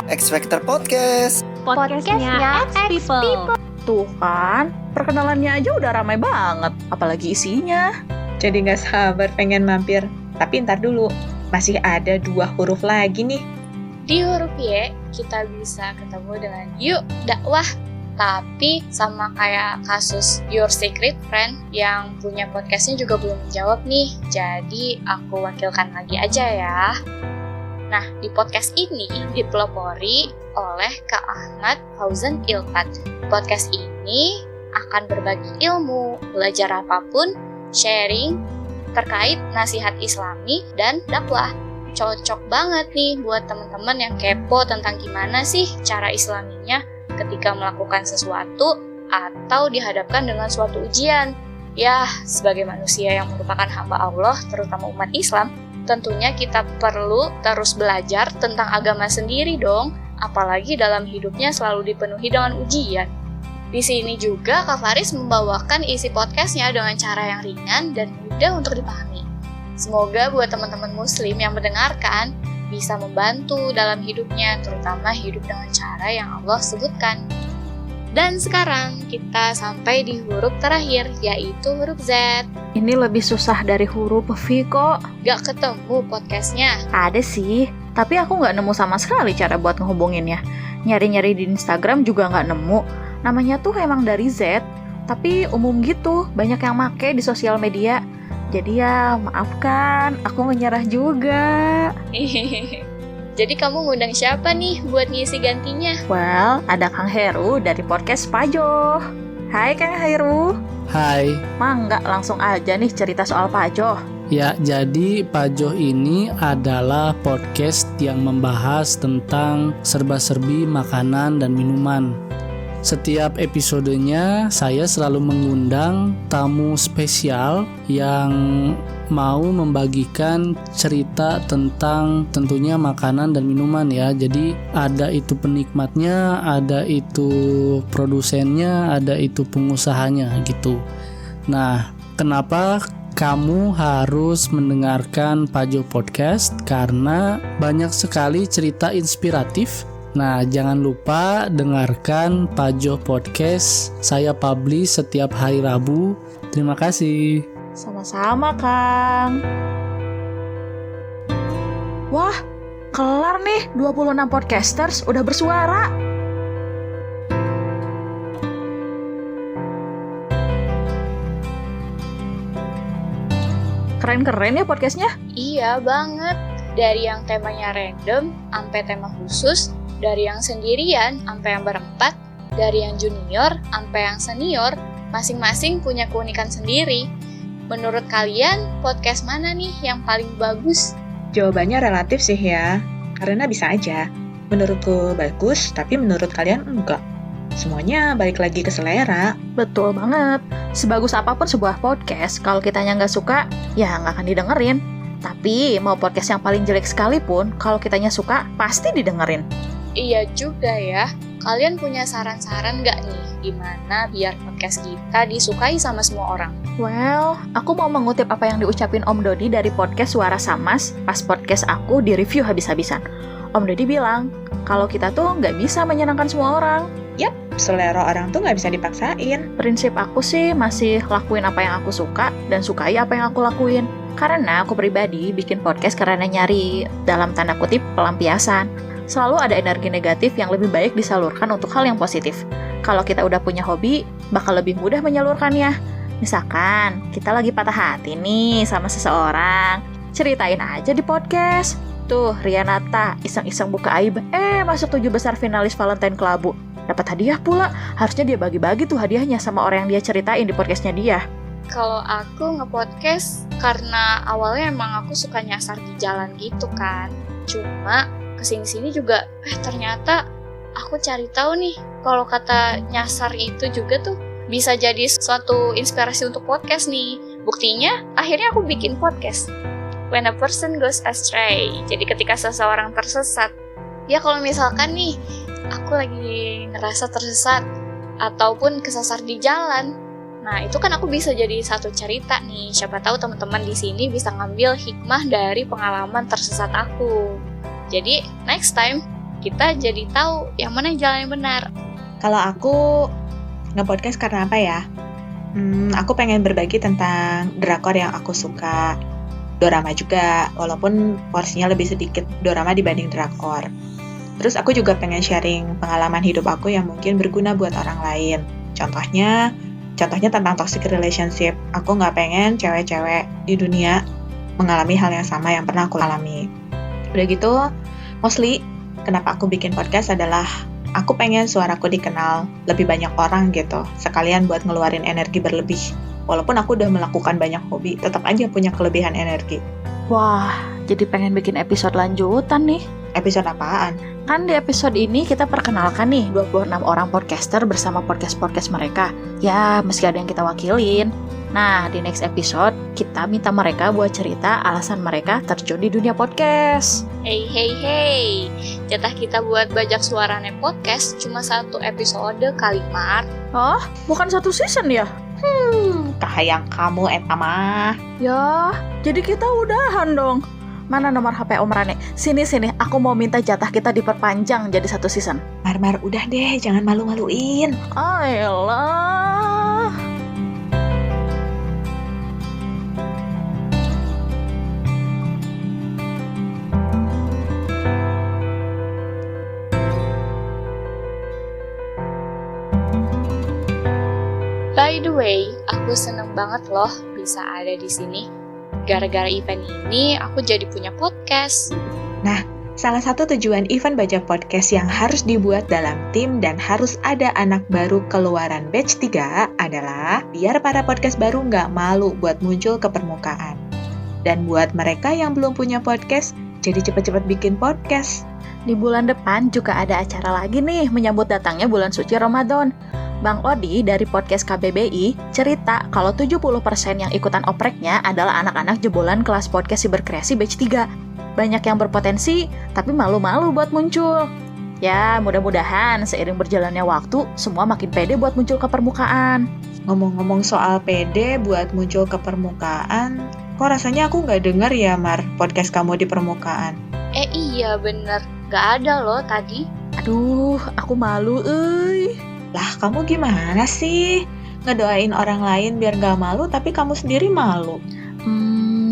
X Factor Podcast. Podcastnya X-People. Tuh kan, perkenalannya aja udah ramai banget, apalagi isinya. Jadi gak sabar pengen mampir. Tapi ntar dulu, masih ada 2 huruf lagi nih. Di huruf Y, kita bisa ketemu dengan Yuk Dakwah. Tapi sama kayak kasus Your Secret Friend yang punya podcastnya juga belum menjawab nih. Jadi aku wakilkan lagi aja ya. Nah, di podcast ini dipelopori oleh Kak Ahmad Fauzan Ilfat. Podcast ini akan berbagi ilmu, belajar apapun, sharing terkait nasihat Islami dan dakwah. Cocok banget nih buat teman-teman yang kepo tentang gimana sih cara Islaminya ketika melakukan sesuatu atau dihadapkan dengan suatu ujian. Ya, sebagai manusia yang merupakan hamba Allah, terutama umat Islam, tentunya kita perlu terus belajar tentang agama sendiri dong, apalagi dalam hidupnya selalu dipenuhi dengan ujian. Di sini juga Kak Faris membawakan isi podcastnya dengan cara yang ringan dan mudah untuk dipahami. Semoga buat teman-teman muslim yang mendengarkan bisa membantu dalam hidupnya, terutama hidup dengan cara yang Allah sebutkan. Dan sekarang kita sampai di huruf terakhir, yaitu huruf Z. Ini lebih susah dari huruf V kok. Gak ketemu podcastnya? Ada sih, tapi aku gak nemu sama sekali cara buat ngehubunginnya. Nyari-nyari di Instagram juga gak nemu. Namanya tuh emang dari Z, tapi umum gitu, banyak yang make di sosial media. Jadi ya maafkan, aku menyerah juga. Jadi kamu ngundang siapa nih buat ngisi gantinya? Well, ada Kang Heru dari podcast Pajo. Hai Kang Heru. Hai. Mangga langsung aja nih cerita soal Pajo. Ya, jadi Pajo ini adalah podcast yang membahas tentang serba-serbi makanan dan minuman. Setiap episodenya saya selalu mengundang tamu spesial yang mau membagikan cerita tentang tentunya makanan dan minuman ya. Jadi ada itu penikmatnya, ada itu produsennya, ada itu pengusahanya gitu. Nah, kenapa kamu harus mendengarkan Pajo Podcast? Karena banyak sekali cerita inspiratif. Nah, jangan lupa dengarkan Pajo Podcast. Saya publish setiap hari Rabu. Terima kasih. Sama-sama, Kang. Wah, kelar nih 26 podcasters udah bersuara. Keren-keren ya podcastnya? Iya banget. Dari yang temanya random sampai tema khusus, dari yang sendirian sampai yang berempat, dari yang junior sampai yang senior, masing-masing punya keunikan sendiri. Menurut kalian, podcast mana nih yang paling bagus? Jawabannya relatif sih ya, karena bisa aja. Menurutku bagus, tapi menurut kalian enggak. Semuanya balik lagi ke selera. Betul banget. Sebagus apapun sebuah podcast, kalau kitanya nggak suka, ya nggak akan didengerin. Tapi mau podcast yang paling jelek sekalipun, kalau kitanya suka, pasti didengerin. Iya juga ya. Kalian punya saran-saran nggak nih gimana biar podcast kita disukai sama semua orang? Well, aku mau mengutip apa yang diucapin Om Dodi dari podcast Suara Samas pas podcast aku di-review habis-habisan. Om Dodi bilang, kalau kita tuh nggak bisa menyenangkan semua orang. Yap, selera orang tuh nggak bisa dipaksain. Prinsip aku sih masih lakuin apa yang aku suka dan sukai apa yang aku lakuin. Karena aku pribadi bikin podcast karena nyari, dalam tanda kutip, pelampiasan. Selalu ada energi negatif yang lebih baik disalurkan untuk hal yang positif. Kalau kita udah punya hobi, bakal lebih mudah menyalurkannya. Misalkan, kita lagi patah hati nih sama seseorang. Ceritain aja di podcast. Tuh, Rianata iseng-iseng buka aib, masuk 7 besar finalis Valentine Kelabu. Dapat hadiah pula, harusnya dia bagi-bagi tuh hadiahnya sama orang yang dia ceritain di podcastnya dia. Kalau aku nge-podcast, karena awalnya emang aku suka nyasar di jalan gitu kan. Cuma kesini-sini juga ternyata aku cari tahu nih kalau kata nyasar itu juga tuh bisa jadi suatu inspirasi untuk podcast nih. Buktinya akhirnya aku bikin podcast. When a person goes astray. Jadi ketika seseorang tersesat. Ya kalau misalkan nih aku lagi ngerasa tersesat ataupun kesasar di jalan. Nah, itu kan aku bisa jadi satu cerita nih. Siapa tahu teman-teman di sini bisa ngambil hikmah dari pengalaman tersesat aku. Jadi, next time, kita jadi tahu yang mana jalan yang benar. Kalau aku nge-podcast karena apa ya? Aku pengen berbagi tentang drakor yang aku suka. Dorama juga, walaupun porsinya lebih sedikit dorama dibanding drakor. Terus aku juga pengen sharing pengalaman hidup aku yang mungkin berguna buat orang lain. Contohnya tentang toxic relationship. Aku nggak pengen cewek-cewek di dunia mengalami hal yang sama yang pernah aku alami. Udah gitu, mostly kenapa aku bikin podcast adalah aku pengen suaraku dikenal lebih banyak orang gitu. Sekalian buat ngeluarin energi berlebih. Walaupun aku udah melakukan banyak hobi, tetap aja punya kelebihan energi. Wah, jadi pengen bikin episode lanjutan nih. Episode apaan? Kan di episode ini kita perkenalkan nih 26 orang podcaster bersama podcast-podcast mereka. Ya, meski ada yang kita wakilin. Nah, di next episode, kita minta mereka buat cerita alasan mereka terjun di dunia podcast. Hey, jatah kita buat bajak suarane podcast cuma 1 episode kali, Mar. Oh, bukan 1 season ya? Kahayang kamu eta mah. Ya, jadi kita udahan dong. Mana nomor HP Om Rane? Sini, aku mau minta jatah kita diperpanjang jadi 1 season. Mar, udah deh, jangan malu-maluin. Ayolah. By the way, aku seneng banget loh bisa ada di sini. Gara-gara event ini, aku jadi punya podcast. Nah, salah satu tujuan event Bajak Podcast yang harus dibuat dalam tim dan harus ada anak baru keluaran batch 3 adalah biar para podcast baru nggak malu buat muncul ke permukaan. Dan buat mereka yang belum punya podcast, jadi cepet-cepet bikin podcast. Di bulan depan juga ada acara lagi nih menyambut datangnya bulan suci Ramadan. Bang Odi dari podcast KBBI cerita kalau 70% yang ikutan opreknya adalah anak-anak jebolan kelas podcast Siberkreasi batch 3. Banyak yang berpotensi, tapi malu-malu buat muncul. Ya, mudah-mudahan seiring berjalannya waktu, semua makin pede buat muncul ke permukaan. Ngomong-ngomong soal pede buat muncul ke permukaan, kok rasanya aku nggak denger ya, Mar, podcast kamu di permukaan? Iya bener, nggak ada loh tadi. Aduh, aku malu, Lah, kamu gimana sih? Ngedoain orang lain biar gak malu, tapi kamu sendiri malu.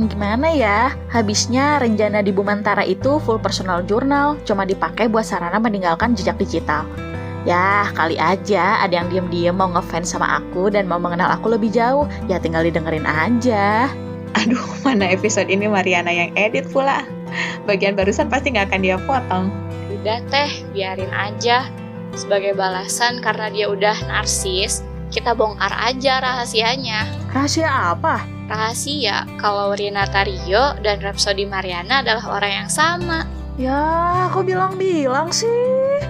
Gimana ya? Habisnya Renjana di Bumantara itu full personal journal, cuma dipakai buat sarana meninggalkan jejak digital. Ya, kali aja ada yang diem-diem mau ngefans sama aku dan mau mengenal aku lebih jauh, ya tinggal didengerin aja. Aduh, mana episode ini Mariana yang edit pula. Bagian barusan pasti gak akan dia potong. Udah teh, biarin aja. Sebagai balasan karena dia udah narsis, kita bongkar aja rahasianya. Rahasia apa? Rahasia kalau Renata Rio dan Rhapsody Mariana adalah orang yang sama. Ya, aku bilang sih.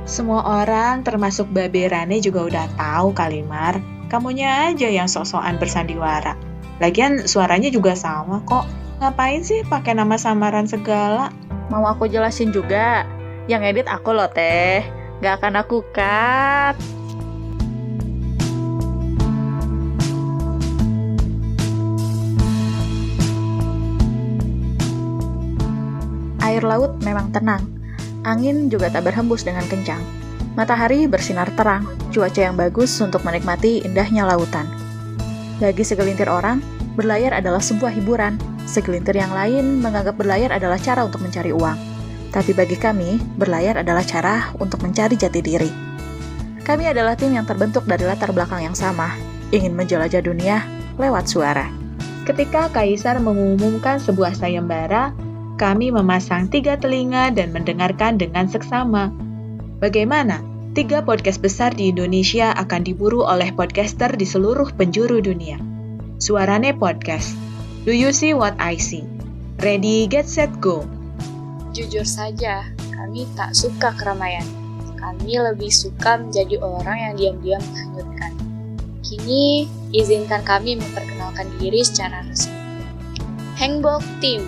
Semua orang termasuk Babe Rane juga udah tahu kali, Mar. Kamunya aja yang sok-sokan bersandiwara. Lagian suaranya juga sama kok. Ngapain sih pakai nama samaran segala? Mau aku jelasin juga? Yang edit aku loh, Teh. Gak akan aku cut. Air laut memang tenang. Angin juga tak berhembus dengan kencang. Matahari bersinar terang, cuaca yang bagus untuk menikmati indahnya lautan. Bagi segelintir orang, berlayar adalah sebuah hiburan. Segelintir yang lain menganggap berlayar adalah cara untuk mencari uang. Tapi bagi kami, berlayar adalah cara untuk mencari jati diri. Kami adalah tim yang terbentuk dari latar belakang yang sama, ingin menjelajah dunia lewat suara. Ketika Kaisar mengumumkan sebuah sayembara, kami memasang 3 telinga dan mendengarkan dengan seksama. Bagaimana? 3 podcast besar di Indonesia akan diburu oleh podcaster di seluruh penjuru dunia. Suarane Podcast. Do you see what I see? Ready, get set, go. Jujur saja, kami tak suka keramaian. Kami lebih suka menjadi orang yang diam-diam menghanyutkan. Kini, izinkan kami memperkenalkan diri secara resmi. Hanbok Team.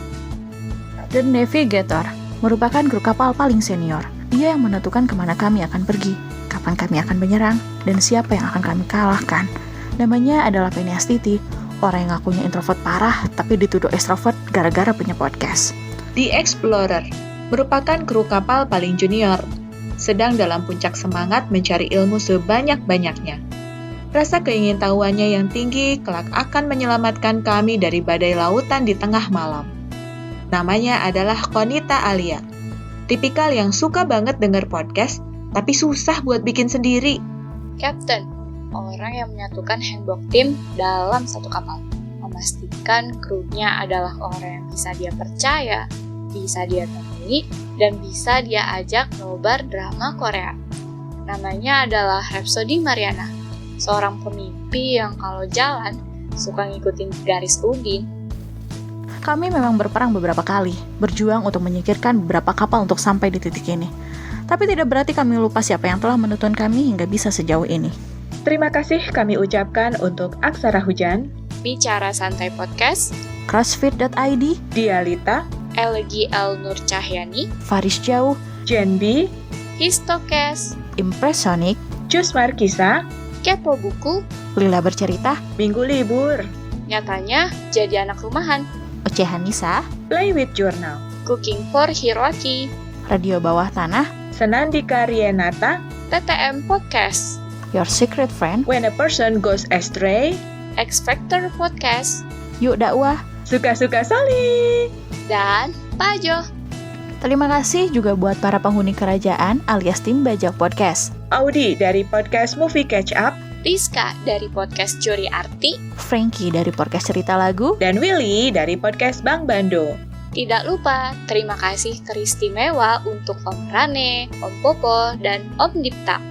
The Navigator merupakan kru kapal paling senior. Dia yang menentukan kemana kami akan pergi, kapan kami akan menyerang, dan siapa yang akan kami kalahkan. Namanya adalah Penny Astiti, orang yang ngakunya introvert parah tapi dituduh extrovert gara-gara punya podcast. The Explorer merupakan kru kapal paling junior, sedang dalam puncak semangat mencari ilmu sebanyak-banyaknya. Rasa keingintahuannya yang tinggi kelak akan menyelamatkan kami dari badai lautan di tengah malam. Namanya adalah Konita Alia, tipikal yang suka banget denger podcast, tapi susah buat bikin sendiri. Captain, orang yang menyatukan Hanbok Team dalam satu kapal. Memastikan krunya adalah orang yang bisa dia percaya, bisa dia temui, dan bisa dia ajak nobar drama Korea. Namanya adalah Rhapsody Mariana, seorang pemimpi yang kalau jalan suka ngikutin garis udin. Kami memang berperang beberapa kali, berjuang untuk menyingkirkan beberapa kapal untuk sampai di titik ini. Tapi tidak berarti kami lupa siapa yang telah menuntun kami hingga bisa sejauh ini. Terima kasih kami ucapkan untuk Aksara Hujan, Bicara Santai Podcast, Crossfit.id, Dialita, Elegi L. Nur Cahyani, Faris Jauh, Jenbi, Histokes, Impresonic, Jus Markisa, Kepo Buku, Lila Bercerita, Minggu Libur, nyatanya jadi anak rumahan, Ocehanisa, Play with Journal, Cooking for Hiroaki, Radio Bawah Tanah, Senandika Rienata, TTM Podcast, Your Secret Friend, When a Person Goes Astray, X Factor Podcast, Yuk Dakwah, Suka-Suka Soli, dan Pajo. Terima kasih juga buat para penghuni kerajaan alias tim Bajak Podcast, Audi dari podcast Movie Catch Up, Rizka dari podcast Curi Arti, Frankie dari podcast Cerita Lagu, dan Willy dari podcast Bang Bando. Tidak lupa, terima kasih teristimewa untuk Om Rane, Om Popo, dan Om Dipta.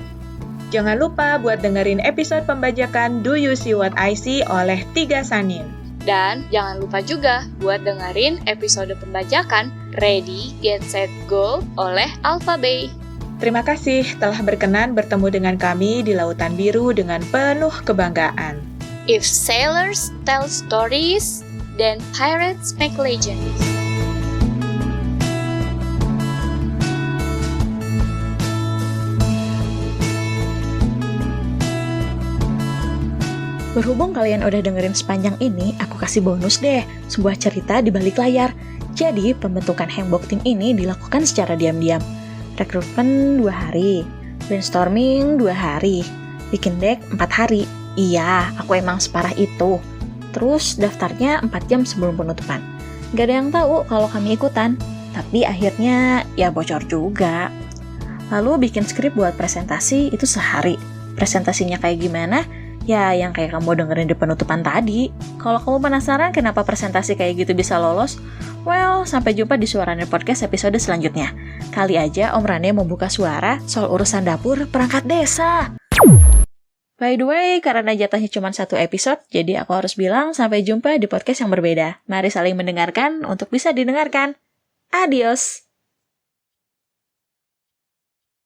Jangan lupa buat dengerin episode pembajakan Do You See What I See oleh Tiga Sanin. Dan jangan lupa juga buat dengerin episode pembajakan Ready, Get, Set, Go oleh Alpha Bay. Terima kasih telah berkenan bertemu dengan kami di Lautan Biru dengan penuh kebanggaan. If sailors tell stories, then pirates make legends. Berhubung kalian udah dengerin sepanjang ini, aku kasih bonus deh, sebuah cerita di balik layar. Jadi, pembentukan Hembok Team ini dilakukan secara diam-diam. Rekrutmen 2 hari, brainstorming 2 hari, bikin deck 4 hari. Iya, aku emang separah itu. Terus daftarnya 4 jam sebelum penutupan. Gak ada yang tahu kalau kami ikutan, tapi akhirnya ya bocor juga. Lalu bikin skrip buat presentasi itu sehari. Presentasinya kayak gimana? Ya, yang kayak kamu dengerin di penutupan tadi. Kalau kamu penasaran kenapa presentasi kayak gitu bisa lolos, well, sampai jumpa di Suarane Podcast episode selanjutnya. Kali aja Om Rane mau buka suara soal urusan dapur perangkat desa. By the way, karena jatahnya cuma 1 episode, jadi aku harus bilang sampai jumpa di podcast yang berbeda. Mari saling mendengarkan untuk bisa didengarkan. Adios!